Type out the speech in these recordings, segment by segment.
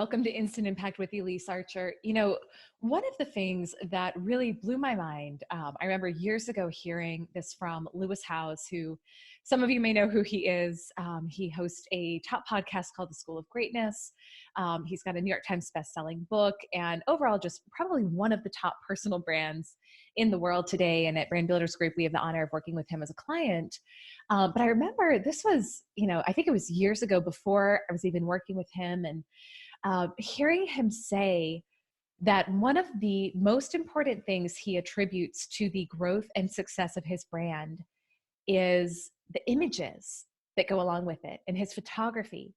welcome to Instant Impact with Elyse Archer. You know, one of the things that really blew my mind, I remember years ago hearing this from Lewis Howes, who some of you may know who he is. He hosts a top podcast called The School of Greatness. He's got a New York Times bestselling book, and overall just probably one of the top personal brands in the world today. And at Brand Builders Group, we have the honor of working with him as a client. But I remember this was, I think it was years ago before I was even working with him, and hearing him say that one of the most important things he attributes to the growth and success of his brand is the images that go along with it and his photography.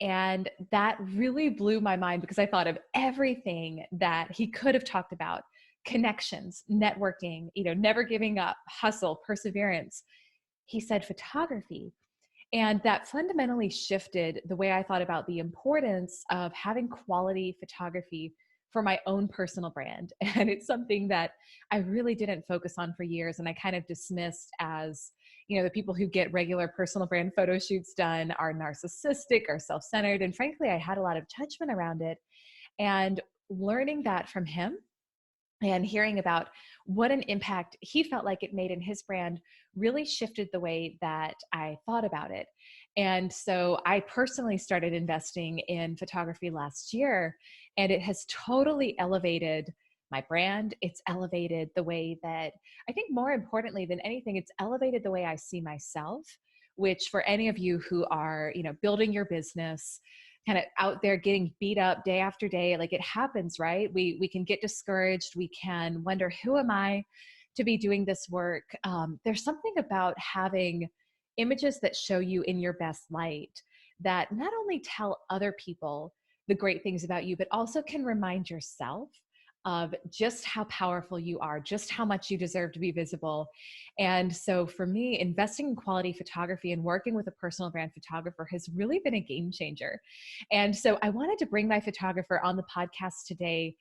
And that really blew my mind because I thought of everything that he could have talked about: connections, networking, never giving up, hustle, perseverance. He said photography. And that fundamentally shifted the way I thought about the importance of having quality photography for my own personal brand. And it's something that I really didn't focus on for years. And I kind of dismissed as, the people who get regular personal brand photo shoots done are narcissistic or self-centered. And frankly, I had a lot of judgment around it. And learning that from him and hearing about what an impact he felt like it made in his brand really shifted the way that I thought about it. And so I personally started investing in photography last year, and it has totally elevated my brand. It's elevated the way that, I think more importantly than anything, it's elevated the way I see myself, which for any of you who are, building your business, kind of out there getting beat up day after day, like it happens, right? We can get discouraged. We can wonder, who am I to be doing this work? There's something about having images that show you in your best light that not only tell other people the great things about you, but also can remind yourself of just how powerful you are, just how much you deserve to be visible. And so for me, investing in quality photography and working with a personal brand photographer has really been a game changer. And so I wanted to bring my photographer on the podcast today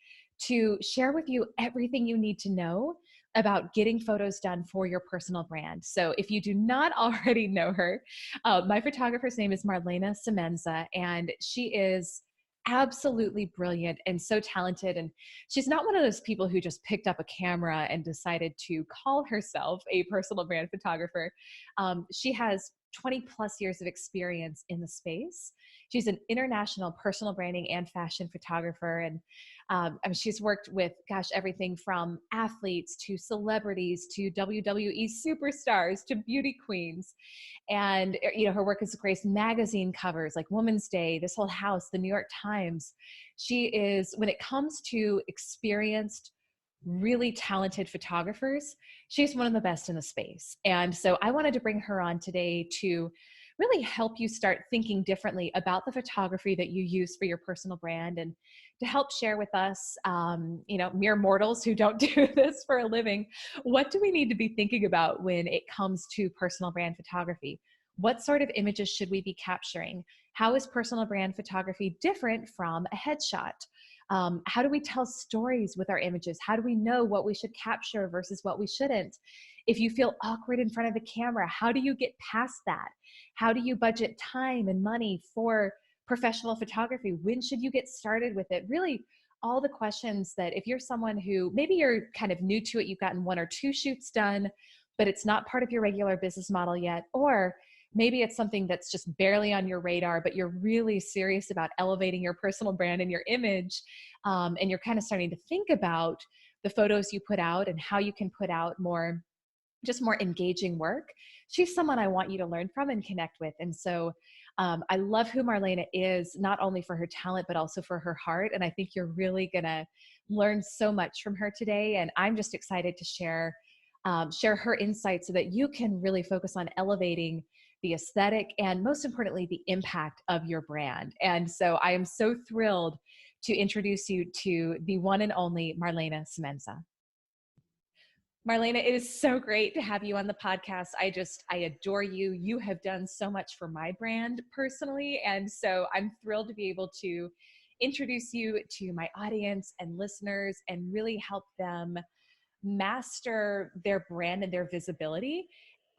to share with you everything you need to know about getting photos done for your personal brand. So if you do not already know her, my photographer's name is Marlana Semenza, and she is absolutely brilliant and so talented. And she's not one of those people who just picked up a camera and decided to call herself a personal brand photographer. She has 20 plus years of experience in the space. She's an international personal branding and fashion photographer. And she's worked with, everything from athletes to celebrities to WWE superstars to beauty queens. And, her work has graced magazine covers like Woman's Day, This Whole House, the New York Times. She is, when it comes to experienced, really talented photographers, she's one of the best in the space. And so I wanted to bring her on today to really help you start thinking differently about the photography that you use for your personal brand, and to help share with us, mere mortals who don't do this for a living, what do we need to be thinking about when it comes to personal brand photography? What sort of images should we be capturing? How is personal brand photography different from a headshot? How do we tell stories with our images? How do we know what we should capture versus what we shouldn't? If you feel awkward in front of the camera, how do you get past that? How do you budget time and money for professional photography? When should you get started with it? Really, all the questions that if you're someone who maybe you're kind of new to it, you've gotten 1 or 2 shoots done, but it's not part of your regular business model yet, or maybe it's something that's just barely on your radar, but you're really serious about elevating your personal brand and your image. And you're kind of starting to think about the photos you put out and how you can put out more engaging work. She's someone I want you to learn from and connect with. And so I love who Marlana is, not only for her talent, but also for her heart. And I think you're really going to learn so much from her today. And I'm just excited to share her insights so that you can really focus on elevating the aesthetic and, most importantly, the impact of your brand. And so I am so thrilled to introduce you to the one and only Marlana Semenza. Marlana, it is so great to have you on the podcast. I adore you. You have done so much for my brand personally. And so I'm thrilled to be able to introduce you to my audience and listeners and really help them master their brand and their visibility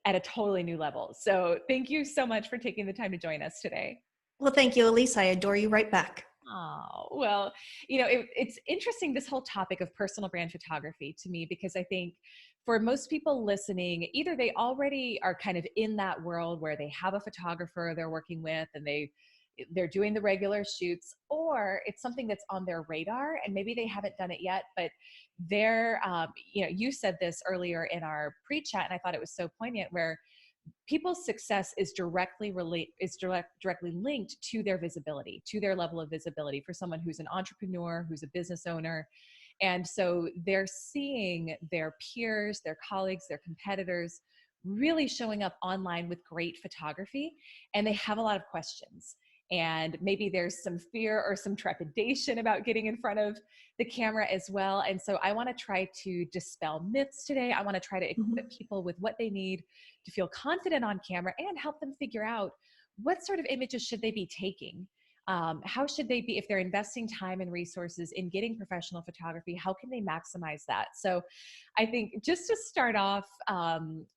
at a totally new level. So thank you so much for taking the time to join us today. Well, thank you, Elyse. I adore you right back. Oh, well, it's interesting, this whole topic of personal brand photography to me, because I think for most people listening, either they already are kind of in that world where they have a photographer they're working with and they're doing the regular shoots, or it's something that's on their radar and maybe they haven't done it yet, but you said this earlier in our pre-chat and I thought it was so poignant, where people's success is directly linked to their visibility, to their level of visibility. For someone who's an entrepreneur, who's a business owner, and so they're seeing their peers, their colleagues, their competitors really showing up online with great photography, and they have a lot of questions. And maybe there's some fear or some trepidation about getting in front of the camera as well. And so I want to try to dispel myths today. I want to try to equip people with what they need to feel confident on camera and help them figure out what sort of images should they be taking. How should they be, if they're investing time and resources in getting professional photography, how can they maximize that? So I think just to start off,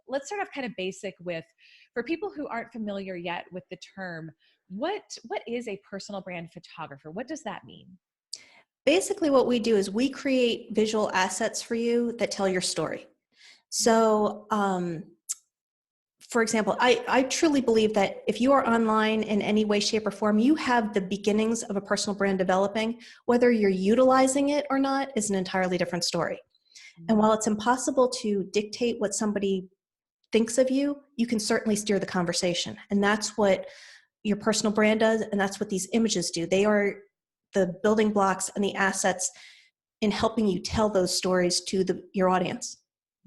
let's start off kind of basic with, for people who aren't familiar yet with the term, what is a personal brand photographer? What does that mean? Basically, what we do is we create visual assets for you that tell your story. So, for example, I truly believe that if you are online in any way, shape, or form, you have the beginnings of a personal brand developing. Whether you're utilizing it or not is an entirely different story. And while it's impossible to dictate what somebody thinks of you, you can certainly steer the conversation. And that's what your personal brand does, and that's what these images do. They are the building blocks and the assets in helping you tell those stories to your audience.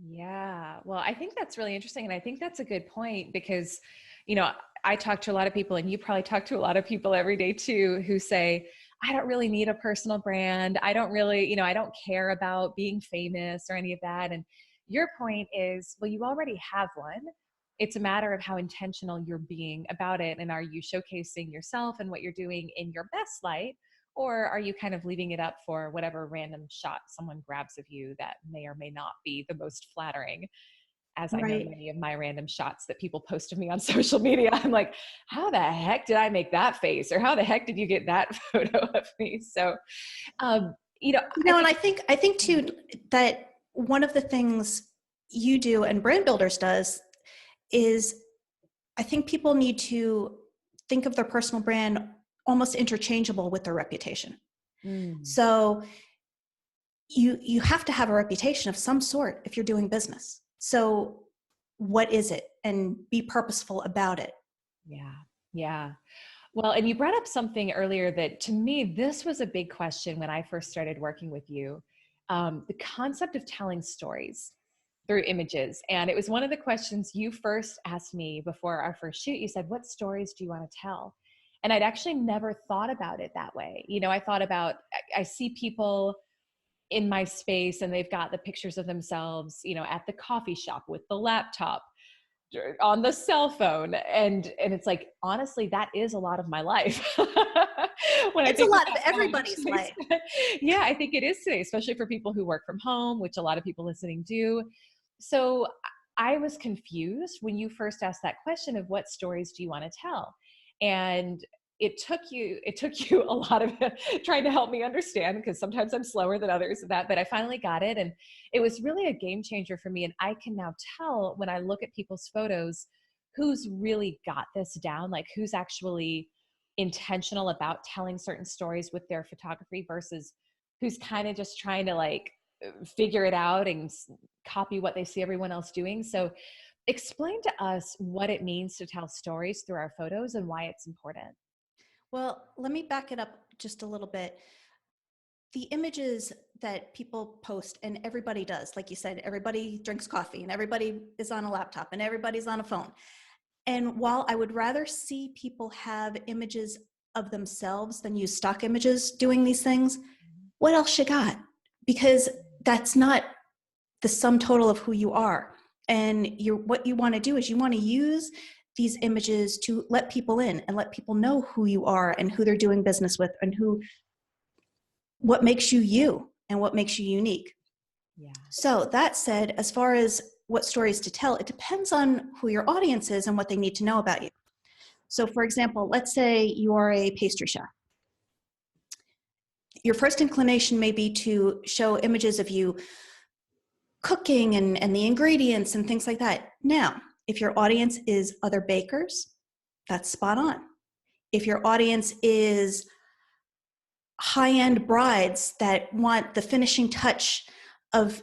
Yeah, well, I think that's really interesting. And I think that's a good point because, I talk to a lot of people, and you probably talk to a lot of people every day too, who say, I don't really need a personal brand. I don't really, I don't care about being famous or any of that. And your point is, well, you already have one. It's a matter of how intentional you're being about it. And are you showcasing yourself and what you're doing in your best light? Or are you kind of leaving it up for whatever random shot someone grabs of you that may or may not be the most flattering? As I know Right. many of my random shots that people post of me on social media, I'm like, how the heck did I make that face? Or how the heck did you get that photo of me? So, And I think too, that one of the things you do and Brand Builders does is, I think people need to think of their personal brand almost interchangeable with their reputation. Mm. So you have to have a reputation of some sort if you're doing business. So what is it? And be purposeful about it. Yeah. Yeah. Well, and you brought up something earlier that to me, this was a big question when I first started working with you. The concept of telling stories through images. And it was one of the questions you first asked me before our first shoot. You said, what stories do you want to tell? And I'd actually never thought about it that way. I thought about, I see people in my space and they've got the pictures of themselves, at the coffee shop with the laptop, on the cell phone. And it's like, honestly, that is a lot of my life. When It's a lot of everybody's life. Yeah, I think it is today, especially for people who work from home, which a lot of people listening do. So I was confused when you first asked that question of what stories do you want to tell? And it took you a lot of trying to help me understand, because sometimes I'm slower than others at that, but I finally got it. And it was really a game changer for me. And I can now tell when I look at people's photos, who's really got this down, like who's actually intentional about telling certain stories with their photography versus who's kind of just trying to like figure it out and copy what they see everyone else doing. So explain to us what it means to tell stories through our photos and why it's important. Well, let me back it up just a little bit. The images that people post, and everybody does, like you said, everybody drinks coffee and everybody is on a laptop and everybody's on a phone. And while I would rather see people have images of themselves than use stock images doing these things, what else you got? Because that's not the sum total of who you are. And what you want to do is you want to use these images to let people in and let people know who you are and who they're doing business with and what makes you you and what makes you unique. Yeah. So that said, as far as what stories to tell, it depends on who your audience is and what they need to know about you. So for example, let's say you are a pastry chef. your first inclination may be to show images of you cooking and the ingredients and things like that. Now, if your audience is other bakers, that's spot on. If your audience is high-end brides that want the finishing touch of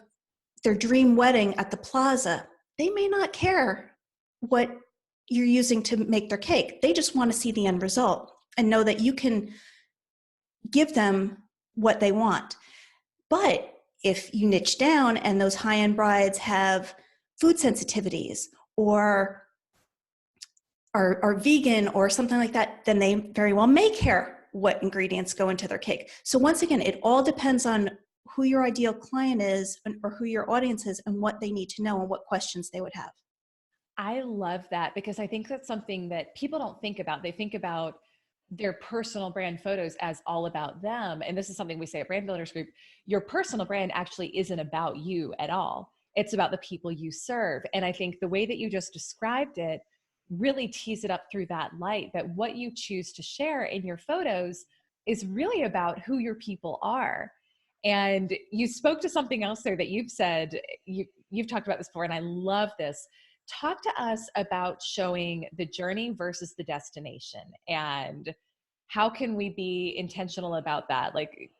their dream wedding at the plaza, they may not care what you're using to make their cake. They just want to see the end result and know that you can give them what they want. But if you niche down and those high-end brides have food sensitivities or are vegan or something like that, then they very well may care what ingredients go into their cake. So once again, it all depends on who your ideal client is or who your audience is and what they need to know and what questions they would have. I love that, because I think that's something that people don't think about. They think about their personal brand photos as all about them. And this is something we say at Brand Builders Group. Your personal brand actually isn't about you at all. It's about the people you serve. And I think the way that you just described it really tees it up through that light, that what you choose to share in your photos is really about who your people are. And you spoke to something else there that you've said, you've talked about this before, and I love this. Talk to us about showing the journey versus the destination, and how can we be intentional about that? Like,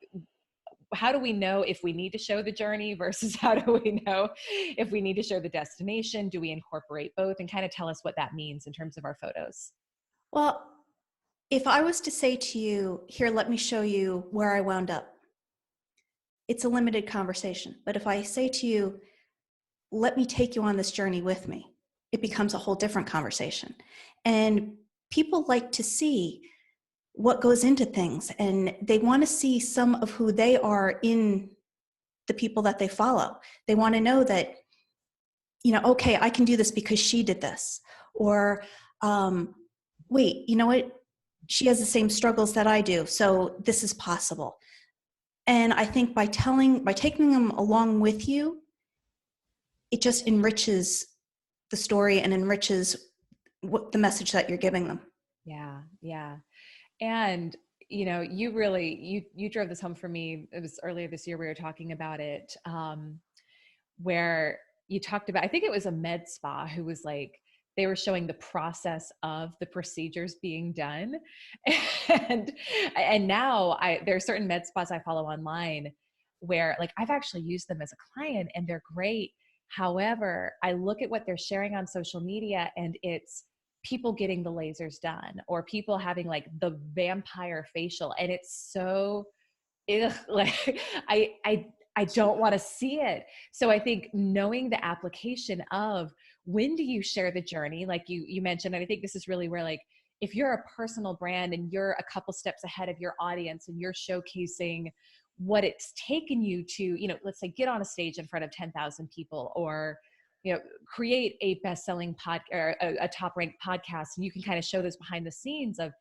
how do we know if we need to show the journey versus how do we know if we need to show the destination? Do we incorporate both? And kind of tell us what that means in terms of our photos. Well, if I was to say to you, here, let me show you where I wound up, it's a limited conversation. But if I say to you, let me take you on this journey with me, it becomes a whole different conversation. And people like to see what goes into things, and they want to see some of who they are in the people that they follow. They want to know that, okay, I can do this because she did this, or wait, you know what? She has the same struggles that I do, so this is possible. And I think by taking them along with you, it just enriches the story and enriches the message that you're giving them. Yeah. Yeah. And, you drove this home for me. It was earlier this year. We were talking about it, where you talked about, I think it was a med spa who was like, they were showing the process of the procedures being done. And now there are certain med spas I follow online where, like, I've actually used them as a client and they're great. However, I look at what they're sharing on social media and it's people getting the lasers done or people having like the vampire facial. And it's so, like, I don't want to see it. So I think knowing the application of when do you share the journey, like you mentioned, and I think this is really where, like, if you're a personal brand and you're a couple steps ahead of your audience and you're showcasing what it's taken you to, let's say get on a stage in front of 10,000 people, or, create a best-selling or a top-ranked podcast, and you can kind of show those behind the scenes of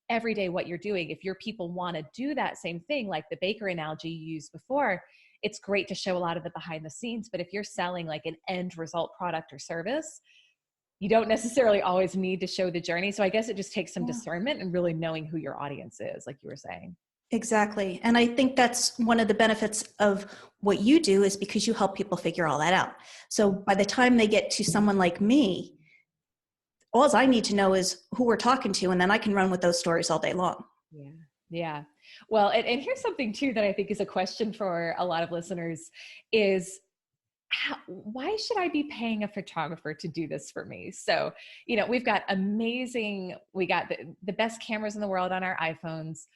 every day what you're doing. If your people want to do that same thing, like the baker analogy you used before, it's great to show a lot of the behind the scenes. But if you're selling like an end result product or service, you don't necessarily always need to show the journey. So I guess it just takes some discernment and really knowing who your audience is, like you were saying. Exactly. And I think that's one of the benefits of what you do, is because you help people figure all that out. So by the time they get to someone like me, all I need to know is who we're talking to, and then I can run with those stories all day long. Yeah. Yeah. Well, and here's something too that I think is a question for a lot of listeners is, why should I be paying a photographer to do this for me? So, we got the best cameras in the world on our iPhones.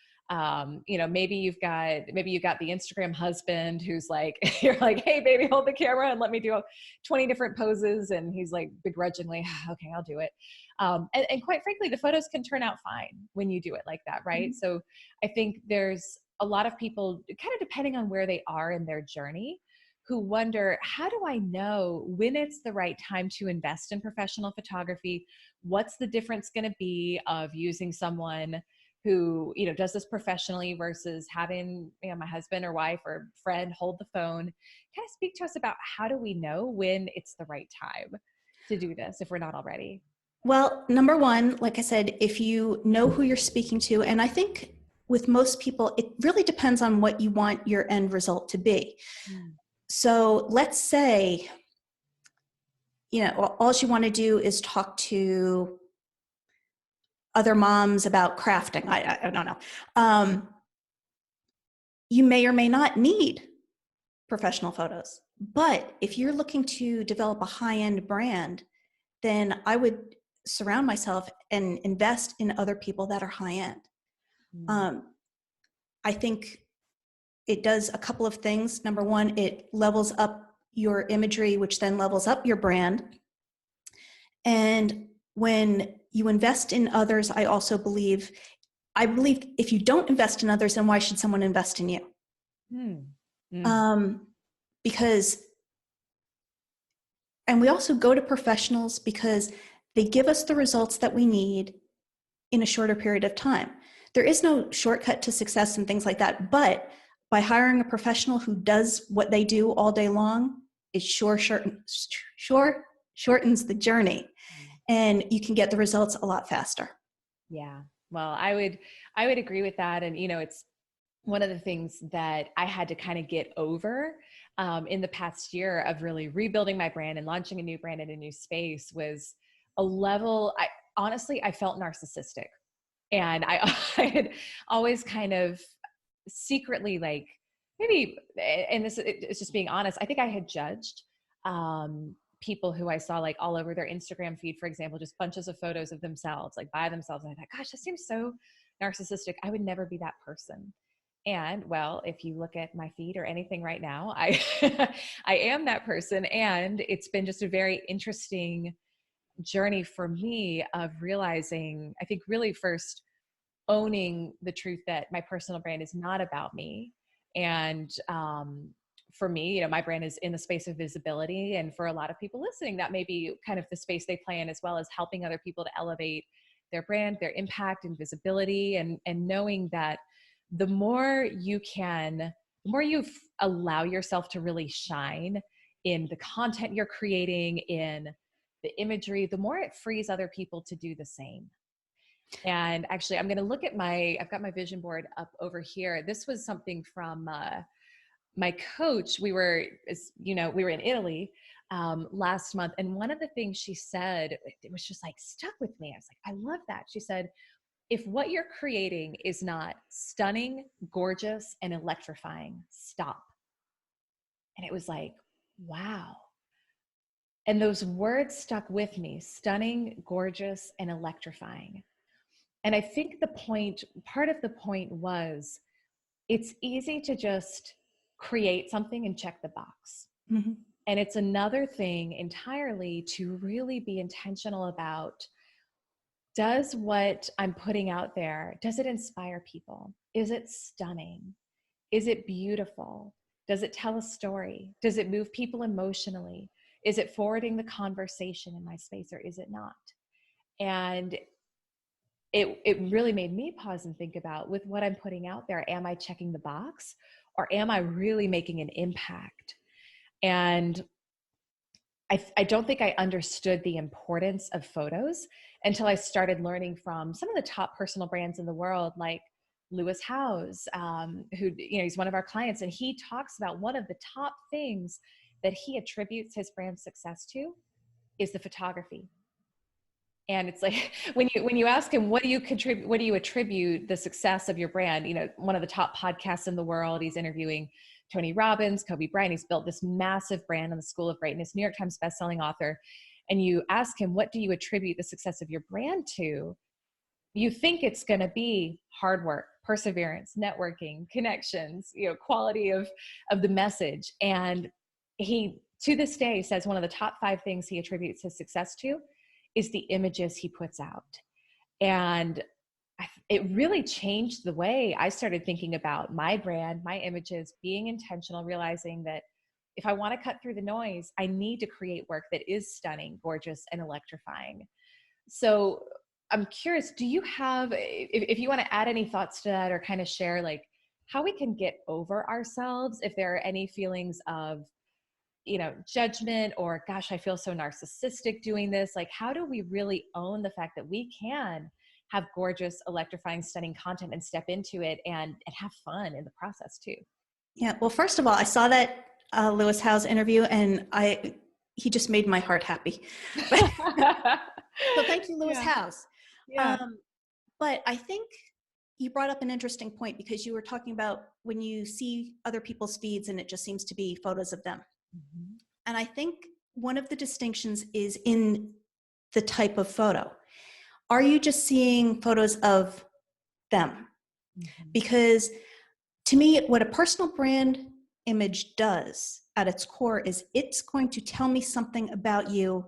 Maybe you've got the Instagram husband who's like, you're like, hey baby, hold the camera and let me do 20 different poses. And he's like begrudgingly, okay, I'll do it. And quite frankly, the photos can turn out fine when you do it like that. Right. Mm-hmm. So I think there's a lot of people, kind of depending on where they are in their journey, who wonder, how do I know when it's the right time to invest in professional photography? What's the difference going to be of using someone who, does this professionally versus having, my husband or wife or friend hold the phone? Kind of speak to us about, how do we know when it's the right time to do this if we're not already? Well, number one, like I said, if you know who you're speaking to, and I think with most people, it really depends on what you want your end result to be. Mm. So let's say, all you want to do is talk to other moms about crafting. I don't know. You may or may not need professional photos. But if you're looking to develop a high-end brand, then I would surround myself and invest in other people that are high-end. Mm. I think it does a couple of things. Number one, it levels up your imagery, which then levels up your brand. And when you invest in others, I believe if you don't invest in others, then why should someone invest in you? Mm. Mm. Because, and we also go to professionals because they give us the results that we need in a shorter period of time. There is no shortcut to success and things like that, but by hiring a professional who does what they do all day long, it sure shortens the journey, and you can get the results a lot faster. Yeah. Well, I would agree with that. And, it's one of the things that I had to kind of get over in the past year of really rebuilding my brand and launching a new brand in a new space was a level, I felt narcissistic. And I had always kind of secretly, like, maybe, and it's just being honest, I think I had judged people who I saw like all over their Instagram feed, for example, just bunches of photos of themselves, like by themselves. And I thought, gosh, this seems so narcissistic. I would never be that person. And well, if you look at my feed or anything right now, I I am that person. And it's been just a very interesting journey for me of realizing, I think, really first owning the truth that my personal brand is not about me. And for me, my brand is in the space of visibility. And for a lot of people listening, that may be kind of the space they play in, as well as helping other people to elevate their brand, their impact and visibility. And knowing that the more you allow yourself to really shine in the content you're creating, in the imagery, the more it frees other people to do the same. And actually, I'm going to look at I've got my vision board up over here. This was something from my coach. We were in Italy last month. And one of the things she said, it was just like stuck with me. I was like, I love that. She said, if what you're creating is not stunning, gorgeous, and electrifying, stop. And it was like, wow. And those words stuck with me: stunning, gorgeous, and electrifying. And I think part of the point was, it's easy to just create something and check the box. Mm-hmm. And it's another thing entirely to really be intentional about, does what I'm putting out there, does it inspire people? Is it stunning? Is it beautiful? Does it tell a story? Does it move people emotionally? Is it forwarding the conversation in my space, or is it not? And it really made me pause and think about, with what I'm putting out there, am I checking the box, or am I really making an impact? And I don't think I understood the importance of photos until I started learning from some of the top personal brands in the world, like Lewis Howes, who, he's one of our clients, and he talks about one of the top things that he attributes his brand success to is the photography. And it's like, when you ask him, what do you attribute the success of your brand? One of the top podcasts in the world, he's interviewing Tony Robbins, Kobe Bryant. He's built this massive brand on the School of Greatness, New York Times bestselling author. And you ask him, what do you attribute the success of your brand to? You think it's going to be hard work, perseverance, networking, connections, quality of the message. And he, to this day, says one of the top 5 things he attributes his success to is the images he puts out. And it really changed the way I started thinking about my brand, my images, being intentional, realizing that if I want to cut through the noise, I need to create work that is stunning, gorgeous, and electrifying. So I'm curious, do you have, if you want to add any thoughts to that, or kind of share like how we can get over ourselves, if there are any feelings of, judgment, or gosh, I feel so narcissistic doing this. Like, how do we really own the fact that we can have gorgeous, electrifying, stunning content and step into it and have fun in the process too. Yeah. Well, first of all, I saw that Lewis Howes interview, and he just made my heart happy. So thank you, Lewis Yeah. Howes. Yeah. But I think you brought up an interesting point, because you were talking about when you see other people's feeds and it just seems to be photos of them. Mm-hmm. And I think one of the distinctions is in the type of photo. Are you just seeing photos of them? Mm-hmm. Because to me, what a personal brand image does at its core is it's going to tell me something about you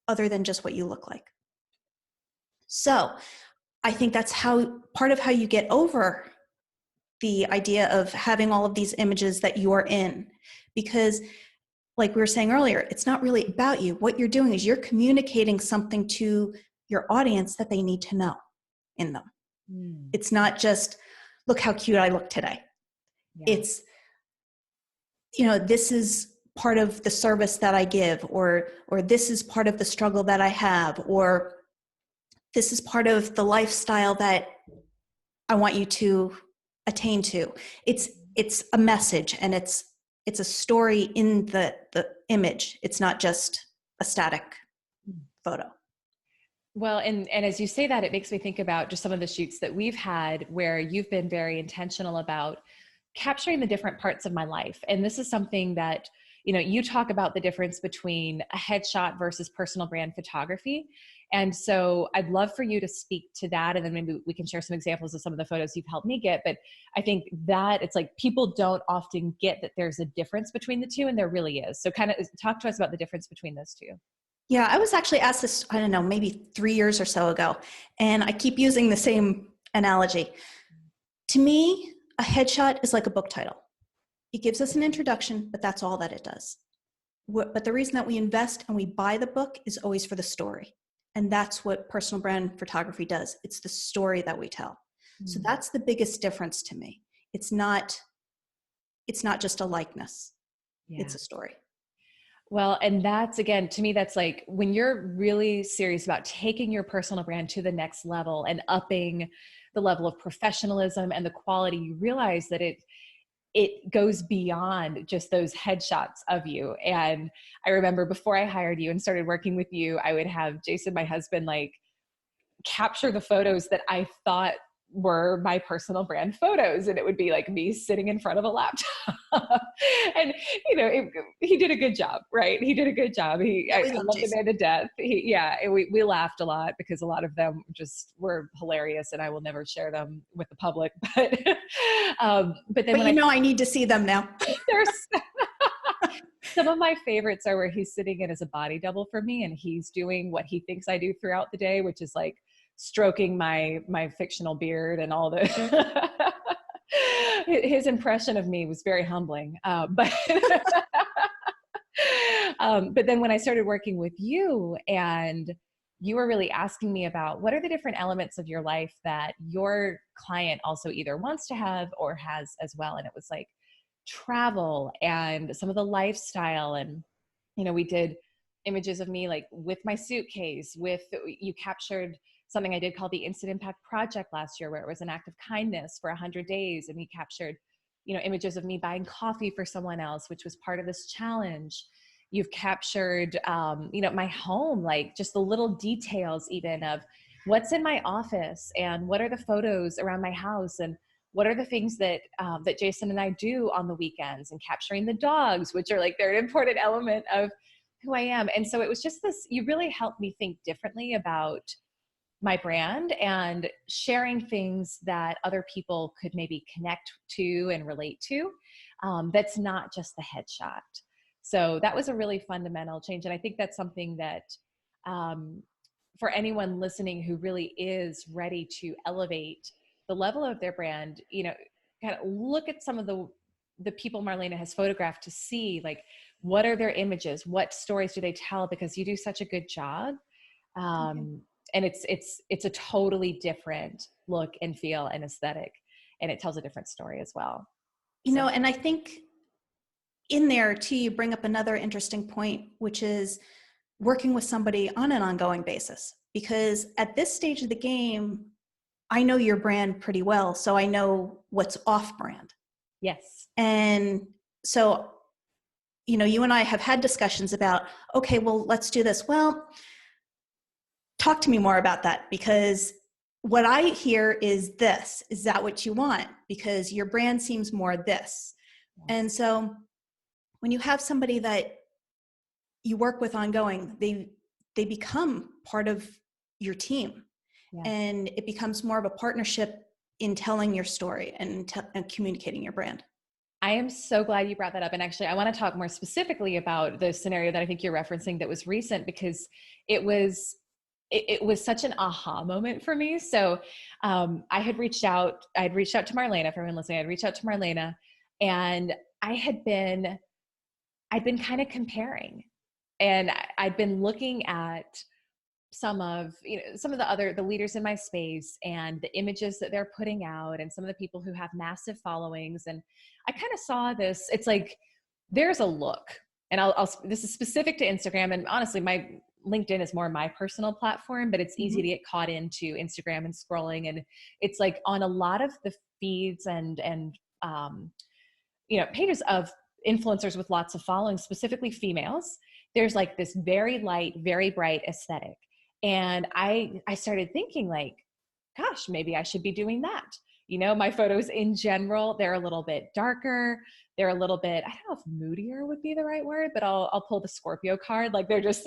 other than just what you look like. So I think that's part of how you get over the idea of having all of these images that you are in. Because like we were saying earlier, it's not really about you. What you're doing is you're communicating something to your audience that they need to know in them. Mm. It's not just, look how cute I look today. Yeah. It's, this is part of the service that I give, or this is part of the struggle that I have, or this is part of the lifestyle that I want you to attain to. It's a message, and it's a story in the image. It's not just a static photo. Well, and as you say that, it makes me think about just some of the shoots that we've had where you've been very intentional about capturing the different parts of my life. And this is something that, you talk about the difference between a headshot versus personal brand photography. And so I'd love for you to speak to that. And then maybe we can share some examples of some of the photos you've helped me get. But I think that it's like people don't often get that there's a difference between the two, and there really is. So kind of talk to us about the difference between those two. Yeah, I was actually asked this, I don't know, maybe 3 years or so ago. And I keep using the same analogy. To me, a headshot is like a book title. It gives us an introduction, but that's all that it does. But the reason that we invest and we buy the book is always for the story. And that's what personal brand photography does. It's the story that we tell. So that's the biggest difference to me. It's not just a likeness. Yeah. It's a story. Well, and that's, again, to me, that's like when you're really serious about taking your personal brand to the next level and upping the level of professionalism and the quality, you realize that it goes beyond just those headshots of you. And I remember before I hired you and started working with you, I would have Jason, my husband, like capture the photos that I thought were my personal brand photos. And it would be like me sitting in front of a laptop. And, he did a good job, right? He did a good job. I love the man to death. We laughed a lot because a lot of them just were hilarious, and I will never share them with the public. But I need to see them now. There's some of my favorites are where he's sitting in as a body double for me, and he's doing what he thinks I do throughout the day, which is like stroking my fictional beard and all the his impression of me was very humbling. But then when I started working with you, and you were really asking me about what are the different elements of your life that your client also either wants to have or has as well. And it was like travel and some of the lifestyle. And, we did images of me like with my suitcase, you captured something I did called the Instant Impact Project last year, where it was an act of kindness for 100 days. And we captured, images of me buying coffee for someone else, which was part of this challenge. You've captured, my home, like just the little details even of what's in my office and what are the photos around my house and what are the things that that Jason and I do on the weekends, and capturing the dogs, which are like, they're an important element of who I am. And so it was just this, you really helped me think differently about my brand and sharing things that other people could maybe connect to and relate to. That's not just the headshot. So that was a really fundamental change. And I think that's something that for anyone listening who really is ready to elevate the level of their brand, kind of look at some of the people Marlana has photographed to see, like, what are their images? What stories do they tell? Because you do such a good job. And it's a totally different look and feel and aesthetic, and it tells a different story as well. And I think in there too, you bring up another interesting point, which is working with somebody on an ongoing basis. Because at this stage of the game, I know your brand pretty well, so I know what's off brand. Yes. And so, you and I have had discussions about, okay, well, let's do this. Well, talk to me more about that, because what I hear is this. Is that what you want? Because your brand seems more this. Yes. And so when you have somebody that you work with ongoing, they become part of your team. Yes. And it becomes more of a partnership in telling your story and communicating your brand. I am so glad you brought that up. And actually, I want to talk more specifically about the scenario that I think you're referencing that was recent, because it was such an aha moment for me. So I had reached out to Marlana, for everyone listening. I'd reached out to Marlana, and I'd been kind of comparing, and I'd been looking at some of the leaders in my space and the images that they're putting out, and some of the people who have massive followings. And I kind of saw this, it's like, there's a look, and this is specific to Instagram. And honestly, my LinkedIn is more my personal platform, but it's easy to get caught into Instagram and scrolling. And it's like on a lot of the feeds and pages of influencers with lots of following, specifically females, there's like this very light, very bright aesthetic. And I started thinking, like, gosh, maybe I should be doing that. My photos in general, they're a little bit darker. They're a little bit, I don't know if moodier would be the right word, but I'll pull the Scorpio card. Like, they're just,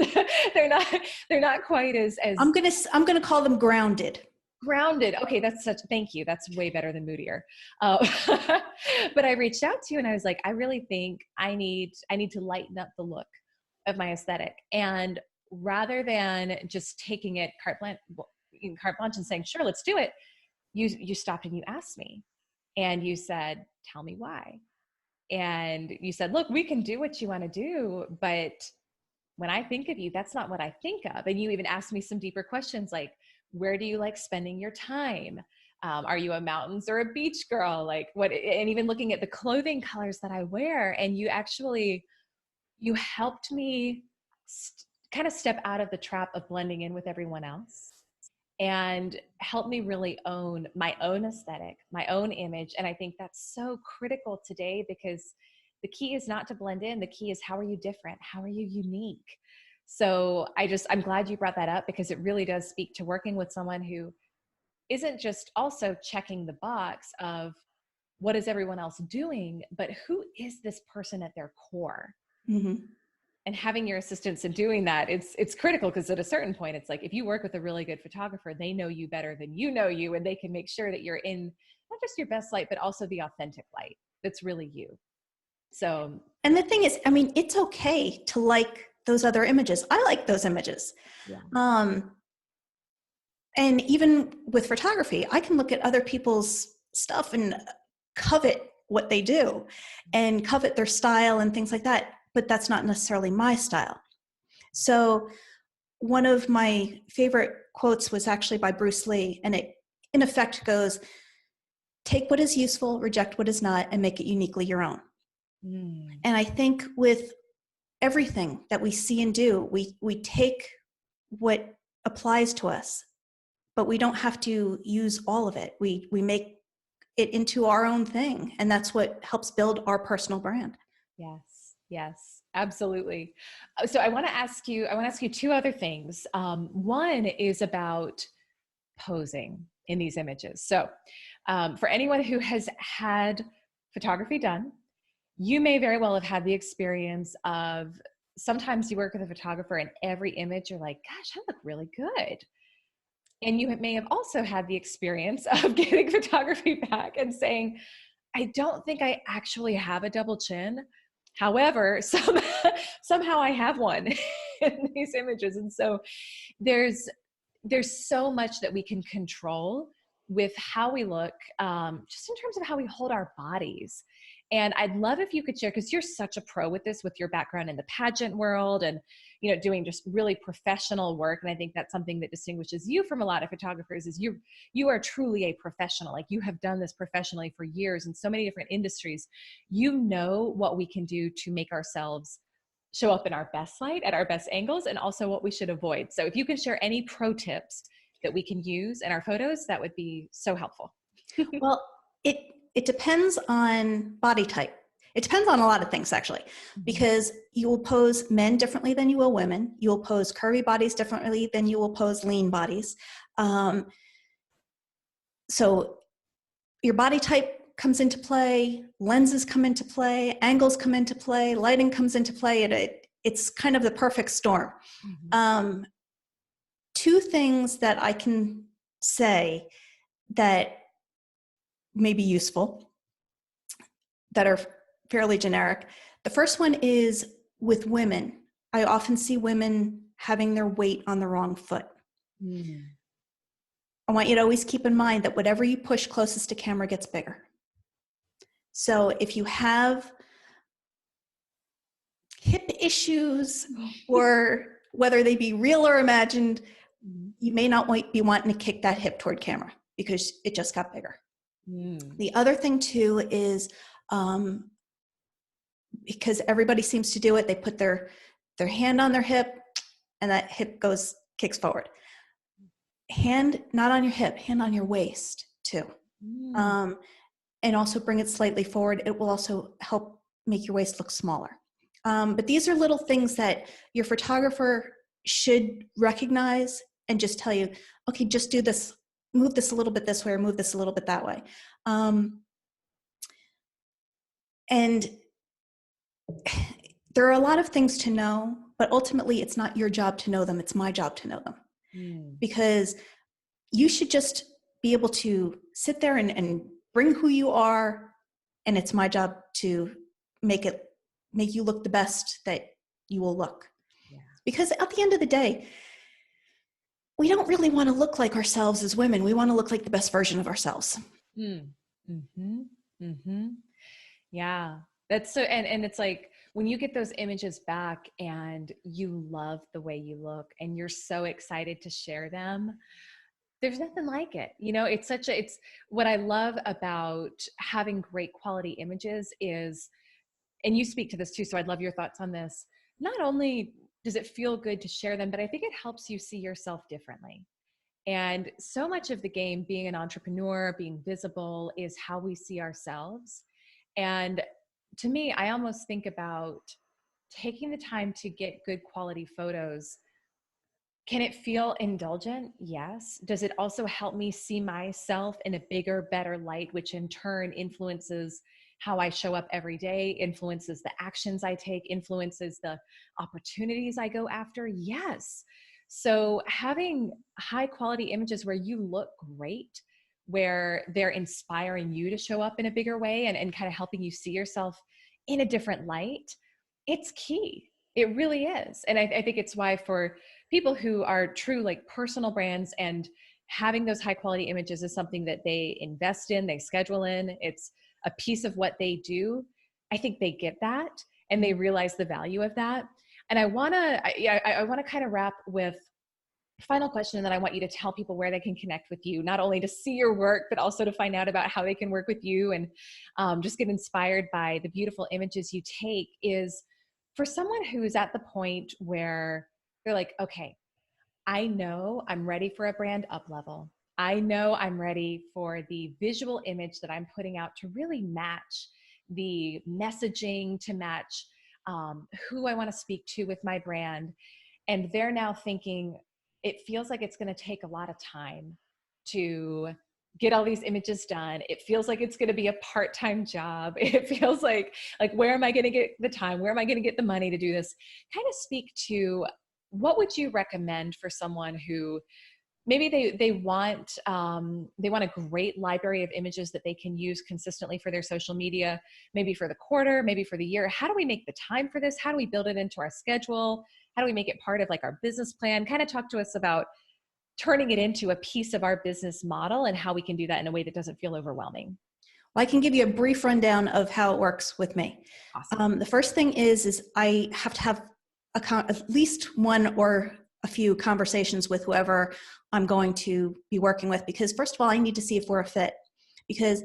they're not quite as I'm going to call them grounded. Grounded. Okay. Thank you. That's way better than moodier. But I reached out to you and I was like, I really think I need to lighten up the look of my aesthetic. And rather than just taking it carte blanche and saying, sure, let's do it, you stopped and you asked me, and you said, tell me why. And you said, look, we can do what you want to do, but when I think of you, that's not what I think of. And you even asked me some deeper questions, like, where do you like spending your time? Are you a mountains or a beach girl? Like, what? And even looking at the clothing colors that I wear. And you helped me kind of step out of the trap of blending in with everyone else, and help me really own my own aesthetic, my own image. And I think that's so critical today, because the key is not to blend in. The key is, how are you different? How are you unique? So I'm glad you brought that up, because it really does speak to working with someone who isn't just also checking the box of what is everyone else doing, but who is this person at their core? Mm-hmm. And having your assistance in doing that, it's critical, because at a certain point, it's like, if you work with a really good photographer, they know you better than you know you, and they can make sure that you're in not just your best light, but also the authentic light that's really you. So, and the thing is, I mean, it's okay to like those other images. I like those images. yeah. And even with photography, I can look at other people's stuff and covet what they do and covet their style and things like that. But that's not necessarily my style. So one of my favorite quotes was actually by Bruce Lee. And it, in effect, goes, take what is useful, reject what is not, and make it uniquely your own. And I think with everything that we see and do, we take what applies to us, but we don't have to use all of it. We make it into our own thing. And that's what helps build our personal brand. Yes, absolutely. So I want to ask you two other things. One is about posing in these images. So for anyone who has had photography done, you may very well have had the experience of, sometimes you work with a photographer and every image you're like, gosh, I look really good. And you may have also had the experience of getting photography back and saying, I don't think I actually have a double chin. However, somehow I have one in these images. And so there's so much that we can control with how we look, just in terms of how we hold our bodies. And I'd love if you could share, because you're such a pro with this, with your background in the pageant world and, doing just really professional work. And I think that's something that distinguishes you from a lot of photographers, is you are truly a professional. Like, you have done this professionally for years in so many different industries. You know what we can do to make ourselves show up in our best light, at our best angles, and also what we should avoid. So if you can share any pro tips that we can use in our photos, that would be so helpful. Well, it depends on body type. It depends on a lot of things, actually, because you will pose men differently than you will women. You will pose curvy bodies differently than you will pose lean bodies. So your body type comes into play, lenses come into play, angles come into play, lighting comes into play, and it's kind of the perfect storm. Two things that I can say that may be useful, that are fairly generic. The first one is with women. I often see women having their weight on the wrong foot. I want you to always keep in mind that whatever you push closest to camera gets bigger. So if you have hip issues, or whether they be real or imagined, you may not be wanting to kick that hip toward camera because it just got bigger. The other thing too is, because everybody seems to do it, they put their hand on their hip and that hip kicks forward. Hand not on your hip, hand on your waist too. And also bring it slightly forward. It will also help make your waist look smaller. But these are little things that your photographer should recognize and just tell you, okay, just do this, move this a little bit this way, or move this a little bit that way. And there are a lot of things to know, but ultimately it's not your job to know them, it's my job to know them. Because you should just be able to sit there and bring who you are, and it's my job to make you look the best that you will look. Because at the end of the day, we don't really want to look like ourselves as women. We want to look like the best version of ourselves. Yeah, that's so, and it's like when you get those images back and you love the way you look and you're so excited to share them, there's nothing like it. You know, it's what I love about having great quality images is, and you speak to this too, so I'd love your thoughts on this. Not only does it feel good to share them, but I think it helps you see yourself differently. And so much of the game, being an entrepreneur, being visible, is how we see ourselves. And to me, I almost think about taking the time to get good quality photos. Can it feel indulgent? Yes. Does it also help me see myself in a bigger, better light, which in turn influences how I show up every day, influences the actions I take, influences the opportunities I go after? Yes. So having high quality images where you look great, where they're inspiring you to show up in a bigger way and kind of helping you see yourself in a different light, it's key. It really is. And I think it's why for people who are true like personal brands, and having those high quality images is something that they invest in, they schedule in, it's a piece of what they do. I think they get that and they realize the value of that. And I want to kind of wrap with a final question, and then I want you to tell people where they can connect with you, not only to see your work, but also to find out about how they can work with you and just get inspired by the beautiful images you take. Is for someone who's at the point where they're like, okay, I know I'm ready for a brand up level. I know I'm ready for the visual image that I'm putting out to really match the messaging, to match who I want to speak to with my brand. And they're now thinking, it feels like it's going to take a lot of time to get all these images done. It feels like it's going to be a part-time job. It feels like where am I going to get the time? Where am I going to get the money to do this? Kind of speak to, what would you recommend for someone who maybe they want a great library of images that they can use consistently for their social media, maybe for the quarter, maybe for the year? How do we make the time for this? How do we build it into our schedule? How do we make it part of like our business plan? Kind of talk to us about turning it into a piece of our business model and how we can do that in a way that doesn't feel overwhelming. Well, I can give you a brief rundown of how it works with me. Awesome. The first thing is I have to have at least one or a few conversations with whoever I'm going to be working with, because first of all, I need to see if we're a fit. Because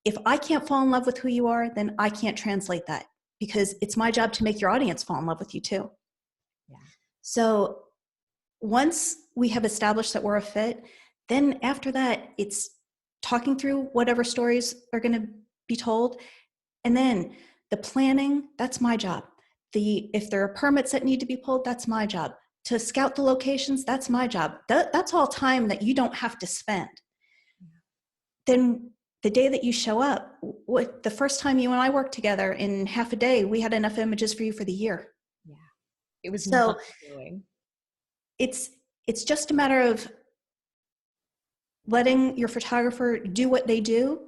if I can't fall in love with who you are, then I can't translate that, because it's my job to make your audience fall in love with you too. Yeah. So once we have established that we're a fit, then after that, it's talking through whatever stories are going to be told. And then the planning, that's my job. If there are permits that need to be pulled, that's my job. To scout the locations, that's my job. That's all time that you don't have to spend. Then the day that you show up, the first time you and I worked together, in half a day, we had enough images for you for the year. Yeah. It was So mind-blowing. it's just a matter of letting your photographer do what they do.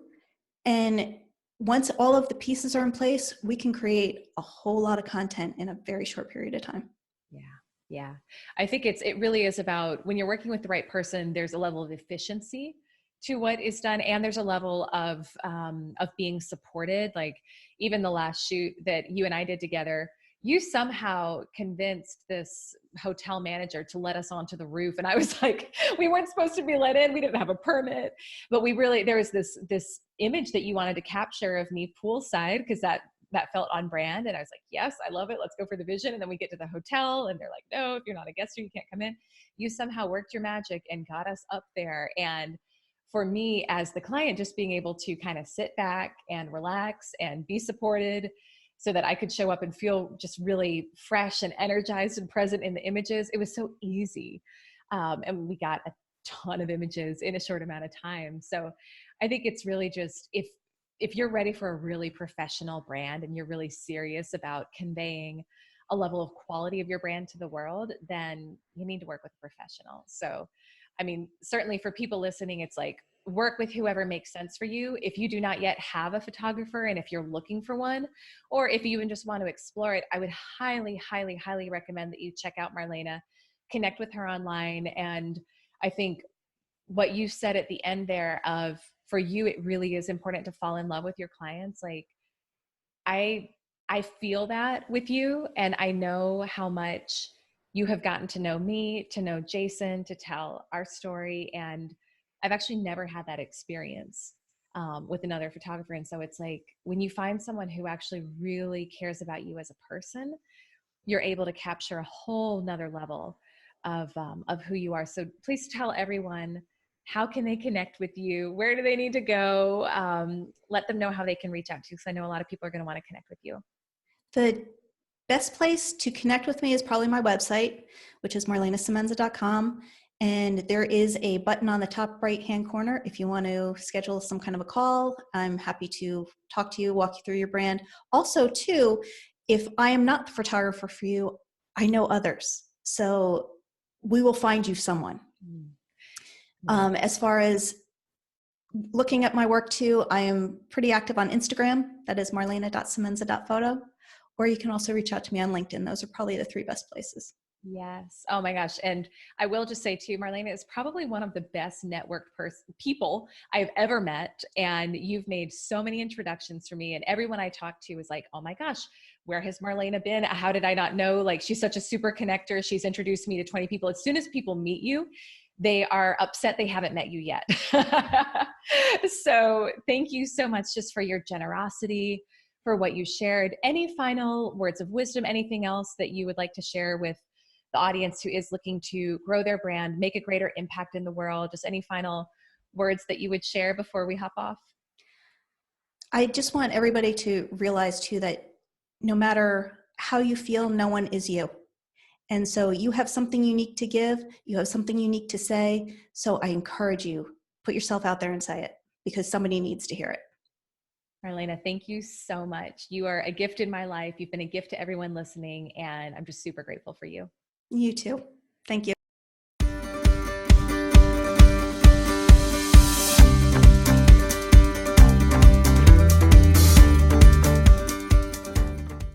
And once all of the pieces are in place, we can create a whole lot of content in a very short period of time. Yeah. Yeah. I think it really is about, when you're working with the right person, there's a level of efficiency to what is done. And there's a level of being supported. Like even the last shoot that you and I did together, you somehow convinced this hotel manager to let us onto the roof. And I was like, we weren't supposed to be let in. We didn't have a permit, but there was this image that you wanted to capture of me poolside, because that felt on brand. And I was like, yes, I love it. Let's go for the vision. And then we get to the hotel and they're like, no, if you're not a guest here, you can't come in. You somehow worked your magic and got us up there. And for me as the client, just being able to kind of sit back and relax and be supported so that I could show up and feel just really fresh and energized and present in the images. It was so easy. And we got a ton of images in a short amount of time. So I think it's really just, if you're ready for a really professional brand and you're really serious about conveying a level of quality of your brand to the world, then you need to work with a professional. So, I mean, certainly for people listening, it's like, work with whoever makes sense for you. If you do not yet have a photographer, and if you're looking for one, or if you even just want to explore it, I would highly, highly, highly recommend that you check out Marlana, connect with her online. And I think what you said at the end there of, for you, it really is important to fall in love with your clients. Like I feel that with you, and I know how much you have gotten to know me, to know Jason, to tell our story. And I've actually never had that experience with another photographer. And so it's like, when you find someone who actually really cares about you as a person, you're able to capture a whole nother level of who you are. So please tell everyone, how can they connect with you? Where do they need to go? Let them know how they can reach out to you, because I know a lot of people are going to want to connect with you. The best place to connect with me is probably my website, which is marlanasemenza.com. And there is a button on the top right-hand corner. If you want to schedule some kind of a call, I'm happy to talk to you, walk you through your brand. Also, too, if I am not the photographer for you, I know others. So we will find you someone. As far as looking at my work too, I am pretty active on Instagram. That is marlana.semenza.photo. Or you can also reach out to me on LinkedIn. Those are probably the three best places. Yes. Oh my gosh. And I will just say too, Marlana is probably one of the best networked people I've ever met. And you've made so many introductions for me. And everyone I talk to is like, oh my gosh, where has Marlana been? How did I not know? Like, she's such a super connector. She's introduced me to 20 people. As soon as people meet you, they are upset they haven't met you yet. So thank you so much just for your generosity, for what you shared. Any final words of wisdom, anything else that you would like to share with the audience who is looking to grow their brand, make a greater impact in the world? Just any final words that you would share before we hop off? I just want everybody to realize too that no matter how you feel, no one is you. And so you have something unique to give, you have something unique to say. So I encourage you, put yourself out there and say it, because somebody needs to hear it. Marlana, thank you so much. You are a gift in my life. You've been a gift to everyone listening, and I'm just super grateful for you. You too. Thank you.